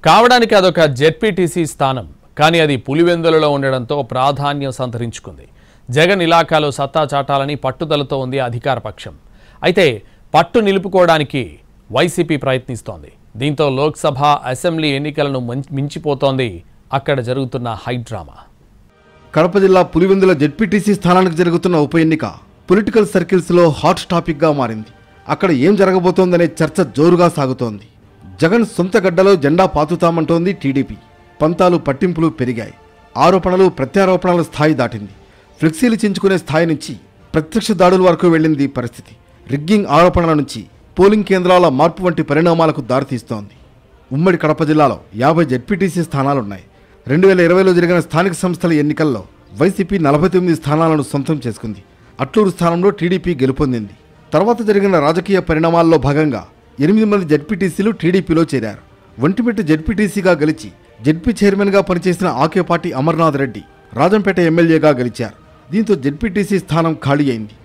కావడానికి అదొక జెడ్పీటీసీ స్థానం, కానీ అది పులివెందులలో ఉండడంతో ప్రాధాన్యం సంతరించుకుంది. జగన్ ఇలాకాలో సత్తా చాటాలని పట్టుదలతో ఉంది అధికార పక్షం. అయితే పట్టు నిలుపుకోవడానికి వైసీపీ ప్రయత్నిస్తోంది. దీంతో లోక్సభ, అసెంబ్లీ ఎన్నికలను మించిపోతోంది అక్కడ జరుగుతున్న హైడ్రామా. కడప జిల్లా పులివెందుల జెడ్పీటీసీ స్థానానికి జరుగుతున్న ఉప ఎన్నిక పొలిటికల్ సర్కిల్స్లో హాట్ టాపిక్గా మారింది. అక్కడ ఏం జరగబోతోందనే చర్చ జోరుగా సాగుతోంది. జగన్ సొంత గడ్డలో జెండా పాతుతామంటోంది టీడీపీ. పంతాలు పట్టింపులు పెరిగాయి. ఆరోపణలు ప్రత్యారోపణల స్థాయి దాటింది. ఫ్లెక్సీలు చించుకునే స్థాయి నుంచి ప్రత్యక్ష దాడుల వరకు వెళ్ళింది పరిస్థితి. రిగ్గింగ్ ఆరోపణల నుంచి పోలింగ్ కేంద్రాల మార్పు వంటి పరిణామాలకు దారితీస్తోంది. ఉమ్మడి కడప జిల్లాలో 50 జెడ్పీటీసీ స్థానాలున్నాయి. 2020లో జరిగిన స్థానిక సంస్థల ఎన్నికల్లో వైసీపీ 49 స్థానాలను సొంతం చేసుకుంది. అట్లూరు స్థానంలో టీడీపీ గెలుపొందింది. తర్వాత జరిగిన రాజకీయ పరిణామాల్లో భాగంగా 8 మంది జెడ్పీటీసీలు టీడీపీలో చేరారు. ఒంటిమిట్ట జెడ్పీటీసీగా గెలిచి జెడ్పీ చైర్మన్గా పనిచేసిన ఆకేపాటి అమర్నాథ్ రెడ్డి రాజంపేట ఎమ్మెల్యేగా గెలిచారు. దీంతో జెడ్పీటీసీ స్థానం ఖాళీ అయింది.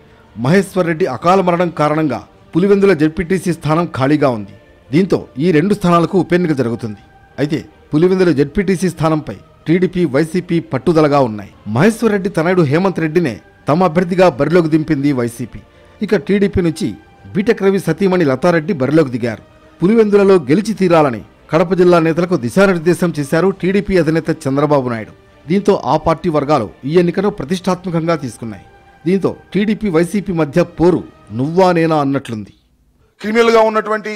మహేశ్వర్ రెడ్డి అకాల మరణం కారణంగా పులివెందుల జెడ్పీటీసీ స్థానం ఖాళీగా ఉంది. దీంతో ఈ 2 స్థానాలకు ఉప ఎన్నిక జరుగుతుంది. అయితే పులివెందుల జెడ్పీటీసీ స్థానంపై టీడీపీ, వైసీపీ పట్టుదలగా ఉన్నాయి. మహేశ్వర్ రెడ్డి తనయుడు హేమంత్ రెడ్డినే తమ అభ్యర్థిగా బరిలోకి దింపింది వైసీపీ. ఇక టీడీపీ నుంచి బీటెక్ రవి సతీమణి లతారెడ్డి బరిలోకి దిగారు. పులివెందులలో గెలిచి తీరాలని కడప జిల్లా నేతలకు దిశానిర్దేశం చేశారు టీడీపీ అధినేత చంద్రబాబు నాయుడు. దీంతో ఆ పార్టీ వర్గాలు ఈ ఎన్నికను ప్రతిష్టాత్మకంగా తీసుకున్నాయి. దీంతో టీడీపీ, వైసీపీ మధ్య పోరు నువ్వా నేనా అన్నట్లుంది. క్రిమినల్గా ఉన్నటువంటి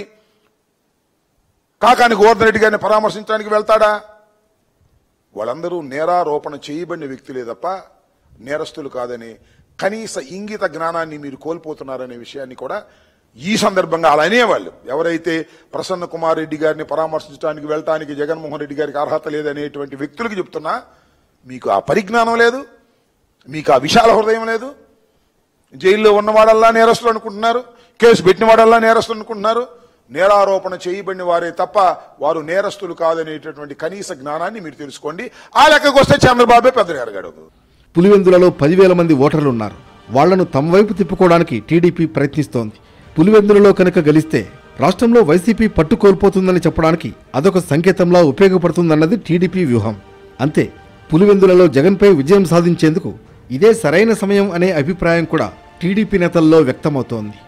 కాకాని గోవర్ధన్ రెడ్డి గారిని పరామర్శించడానికి వెళ్తాడా? వాళ్ళందరూ నేరారోపణ చేయబడిన వ్యక్తులే తప్ప నేరస్తులు కాదని కనీస ఇంగిత జ్ఞానాన్ని మీరు కోల్పోతున్నారనే విషయాన్ని కూడా ఈ సందర్భంగా అలా అనేవాళ్ళు. ఎవరైతే ప్రసన్న కుమార్ రెడ్డి గారిని పరామర్శించడానికి వెళ్ళటానికి జగన్మోహన్ రెడ్డి గారికి అర్హత లేదనేటువంటి వ్యక్తులకు చెప్తున్నా, మీకు ఆ పరిజ్ఞానం లేదు, మీకు ఆ విశాల హృదయం లేదు. జైల్లో ఉన్నవాడల్లా నేరస్తులు అనుకుంటున్నారు, కేసు పెట్టిన వాడల్లా నేరస్తులు అనుకుంటున్నారు. నేరారోపణ చేయబడిన వారే తప్ప వారు నేరస్తులు కాదనేటటువంటి కనీస జ్ఞానాన్ని మీరు తెలుసుకోండి. ఆ లెక్కకు వస్తే చంద్రబాబే పెద్ద ఎరగాడు. పులివెందులలో 10,000 మంది ఓటర్లు ఉన్నారు. వాళ్లను తమ వైపు తిప్పుకోవడానికి టీడీపీ ప్రయత్నిస్తోంది. పులివెందులలో కనుక గెలిస్తే రాష్ట్రంలో వైసీపీ పట్టు కోల్పోతుందని చెప్పడానికి అదొక సంకేతంలా ఉపయోగపడుతుందన్నది టీడీపీ వ్యూహం. అంతే, పులివెందులలో జగన్పై విజయం సాధించేందుకు ఇదే సరైన సమయం అనే అభిప్రాయం కూడా టీడీపీ నేతల్లో వ్యక్తమవుతోంది.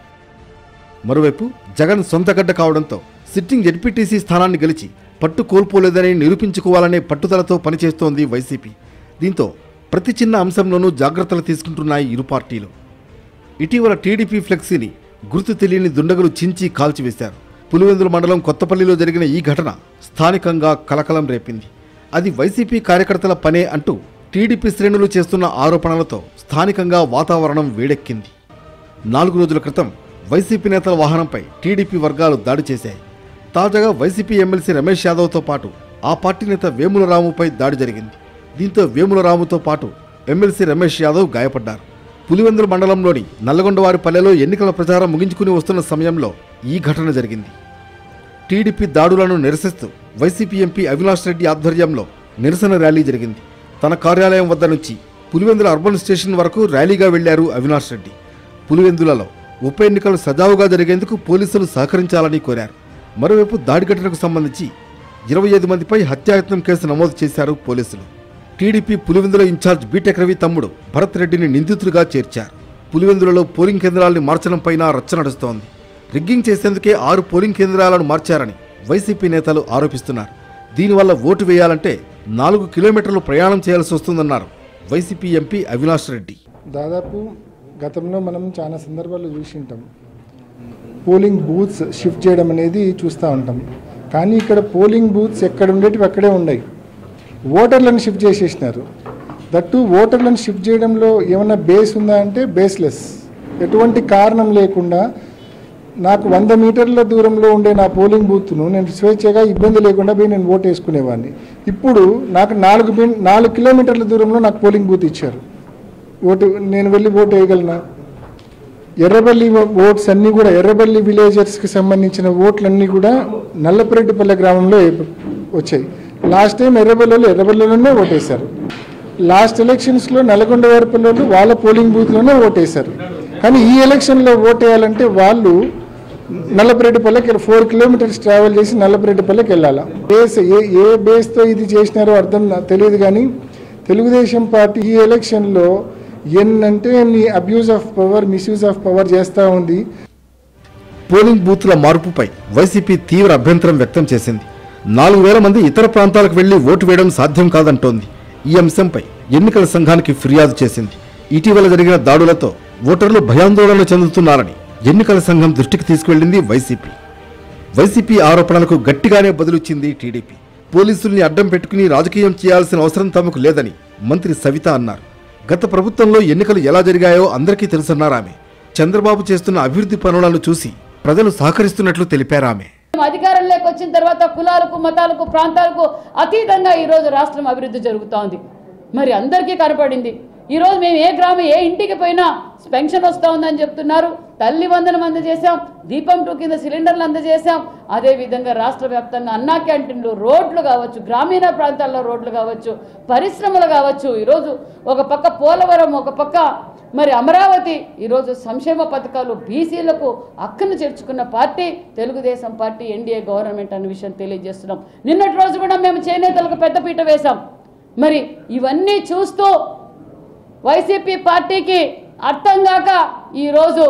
మరోవైపు జగన్ సొంతగడ్డ కావడంతో సిట్టింగ్ జెడ్పీటీసీ స్థానాన్ని గెలిచి పట్టు కోల్పోలేదని నిరూపించుకోవాలనే పట్టుదలతో పనిచేస్తోంది వైసీపీ. దీంతో ప్రతి చిన్న అంశంలోనూ జాగ్రత్తలు తీసుకుంటున్నాయి ఇరు పార్టీలు. ఇటీవల టీడీపీ ఫ్లెక్సీని గుర్తు తెలియని దుండగులు చించి కాల్చివేశారు. పులివెందుల మండలం కొత్తపల్లిలో జరిగిన ఈ ఘటన స్థానికంగా కలకలం రేపింది. అది వైసీపీ కార్యకర్తల పనే అంటూ టీడీపీ శ్రేణులు చేస్తున్న ఆరోపణలతో స్థానికంగా వాతావరణం వేడెక్కింది. 4 రోజుల క్రితం వైసీపీ నేతల వాహనంపై టీడీపీ వర్గాలు దాడి చేశాయి. తాజాగా వైసీపీ ఎమ్మెల్సీ రమేష్ యాదవ్తో పాటు ఆ పార్టీ నేత వేముల రాముపై దాడి జరిగింది. దీంతో వేముల రాముతో పాటు ఎమ్మెల్సీ రమేష్ యాదవ్ గాయపడ్డారు. పులివెందుల మండలంలోని నల్లగొండవారిపల్లెలో ఎన్నికల ప్రచారం ముగించుకుని వస్తున్న సమయంలో ఈ ఘటన జరిగింది. టీడీపీ దాడులను నిరసిస్తూ వైసీపీ ఎంపీ అవినాష్ రెడ్డి ఆధ్వర్యంలో నిరసన ర్యాలీ జరిగింది. తన కార్యాలయం వద్ద నుంచి పులివెందుల అర్బన్ స్టేషన్ వరకు ర్యాలీగా వెళ్లారు అవినాష్ రెడ్డి. పులివెందులలో ఉప ఎన్నికలు సజావుగా జరిగేందుకు పోలీసులు సహకరించాలని కోరారు. మరోవైపు దాడి ఘటనకు సంబంధించి 25 మందిపై హత్యాయత్నం కేసు నమోదు చేశారు పోలీసులు. TDP Pulivendula in-charge BTech Ravi తమ్ముడు భరత్ రెడ్డిని నిందితుడిగా చేర్చారు. పులివెందులలో పోలింగ్ కేంద్రాల్ని మార్చడంపైన రచ్చ నడుస్తోంది. రిగ్గింగ్ చేసేందుకే 6 పోలింగ్ కేంద్రాలను మార్చారని వైసీపీ నేతలు ఆరోపిస్తున్నారు. దీనివల్ల ఓటు వేయాలంటే 4 కిలోమీటర్లు ప్రయాణం చేయాల్సి వస్తుందన్నారు వైసీపీ ఎంపీ అవినాష్ రెడ్డి. దాదాపు గతంలో మనం చాలా సందర్భాల్లో చూసి ఉంటాం, పోలింగ్ బూత్స్ షిఫ్ట్ చేయడం అనేది చూస్తూ ఉంటాం. కానీ ఇక్కడ పోలింగ్ బూత్స్ ఎక్కడ ఉండేటివి అక్కడే ఉన్నాయి. ఓటర్లను షిఫ్ట్ చేసేసినారు. దట్టు ఓటర్లను షిఫ్ట్ చేయడంలో ఏమైనా బేస్ ఉందా అంటే బేస్లెస్. ఎటువంటి కారణం లేకుండా నాకు 100 మీటర్ల దూరంలో ఉండే నా పోలింగ్ బూత్ను నేను స్వేచ్ఛగా ఇబ్బంది లేకుండా పోయి నేను ఓటు వేసుకునేవాడిని. ఇప్పుడు నాకు 4 కిలోమీటర్ల దూరంలో నాకు పోలింగ్ బూత్ ఇచ్చారు. నేను వెళ్ళి ఓటు వేయగలనా? ఎర్రబల్లి ఓట్స్ అన్నీ కూడా ఎర్రబల్లి విలేజర్స్కి సంబంధించిన ఓట్లన్నీ కూడా నల్లపురెడ్డిపల్లె గ్రామంలో వచ్చాయి. లాస్ట్ టైం ఎర్రబల్లిలోనే ఓటేశారు. లాస్ట్ ఎలక్షన్స్లో నల్లగొండవారిపల్లెలు వాళ్ళ పోలింగ్ బూత్లోనే ఓటేశారు. కానీ ఈ ఎలక్షన్లో ఓటేయాలంటే వాళ్ళు నల్లపరెడ్డిపల్లెకి 4 కిలోమీటర్స్ ట్రావెల్ చేసి నల్లపరెడ్డిపల్లెకి వెళ్ళాలి. ఏ బేస్తో ఇది చేసినారో అర్థం తెలియదు. కానీ తెలుగుదేశం పార్టీ ఈ ఎలక్షన్లో ఎన్నంటే ఎన్ని abuse of power, misuse of power చేస్తూ ఉంది. పోలింగ్ బూత్ల మార్పుపై వైసీపీ తీవ్ర అభ్యంతరం వ్యక్తం చేసింది. 4,000 మంది ఇతర ప్రాంతాలకు వెళ్లి ఓటు వేయడం సాధ్యం కాదంటోంది. ఈ అంశంపై ఎన్నికల సంఘానికి ఫిర్యాదు చేసింది. ఇటీవల జరిగిన దాడులతో ఓటర్లు భయాందోళన చెందుతున్నారని ఎన్నికల సంఘం దృష్టికి తీసుకువెళ్లింది వైసీపీ ఆరోపణలకు గట్టిగానే బదులిచ్చింది టీడీపీ. పోలీసుల్ని అడ్డం పెట్టుకుని రాజకీయం చేయాల్సిన అవసరం తమకు లేదని మంత్రి సవిత అన్నారు. గత ప్రభుత్వంలో ఎన్నికలు ఎలా జరిగాయో అందరికీ తెలుసన్నారామె. చంద్రబాబు చేస్తున్న అభివృద్ధి పనులను చూసి ప్రజలు సహకరిస్తున్నట్లు తెలిపారామె. అధికారంలోకి వచ్చిన తర్వాత కులాలకు, మతాలకు, ప్రాంతాలకు అతీతంగా ఈరోజు రాష్ట్రం అభివృద్ధి జరుగుతోంది. మరి అందరికీ కనపడింది. ఈరోజు మేము ఏ గ్రామం, ఏ ఇంటికి పోయినా పెన్షన్ వస్తూ ఉందని చెప్తున్నారు. తల్లి వందనం అందజేశాం, దీపం 2 కింద సిలిండర్లు అందజేశాం. అదేవిధంగా రాష్ట్ర వ్యాప్తంగా అన్నా క్యాంటీన్లు, రోడ్లు కావచ్చు, గ్రామీణ ప్రాంతాల్లో రోడ్లు కావచ్చు, పరిశ్రమలు కావచ్చు. ఈరోజు ఒక పక్క పోలవరం, ఒక పక్క మరి అమరావతి. ఈరోజు సంక్షేమ పథకాలు, బీసీలకు హక్కును చేర్చుకున్న party Telugu Desam party, NDA government అనే విషయం తెలియజేస్తున్నాం. నిన్నటి రోజు కూడా మేము చేనేతలకు పెద్దపీట వేశాం. మరి ఇవన్నీ చూస్తూ వైసీపీ పార్టీకి అర్థం కాక ఈరోజు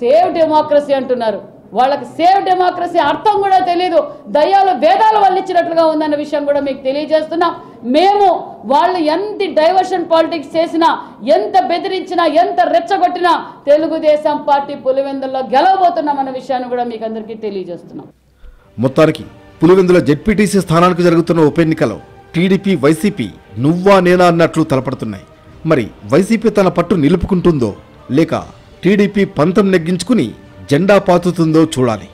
సేవ్ డెమోక్రసీ అంటున్నారు. వాళ్ళకి సేవ్ డెమోక్రసీ అర్థం కూడా తెలియదు. దయ్యాలు వేదాలు వల్లించినట్లుగా ఉందన్న విషయం కూడా మీకు తెలియజేస్తున్నాం. మేము వాళ్ళు ఎంత డైవర్షన్ పాలిటిక్స్ చేసినా, ఎంత బెదిరించినా, ఎంత రెచ్చగొట్టినా తెలుగుదేశం పార్టీ పులివెందుల్లో గెలవబోతున్నామన్న విషయాన్ని కూడా మీకు అందరికీ తెలియజేస్తున్నాం. మొత్తానికి పులివెందుల జెడ్పీటీసీ స్థానానికి జరుగుతున్న ఉప ఎన్నికలో టీడీపీ, వైసీపీ నువ్వా నేనా అన్నట్లు తలపడుతున్నాయి. మరి వైసీపీ తన పట్టు నిలుపుకుంటుందో లేక టీడీపీ పంతం నెగ్గించుకుని జెండా పాతుతుందో చూడాలి.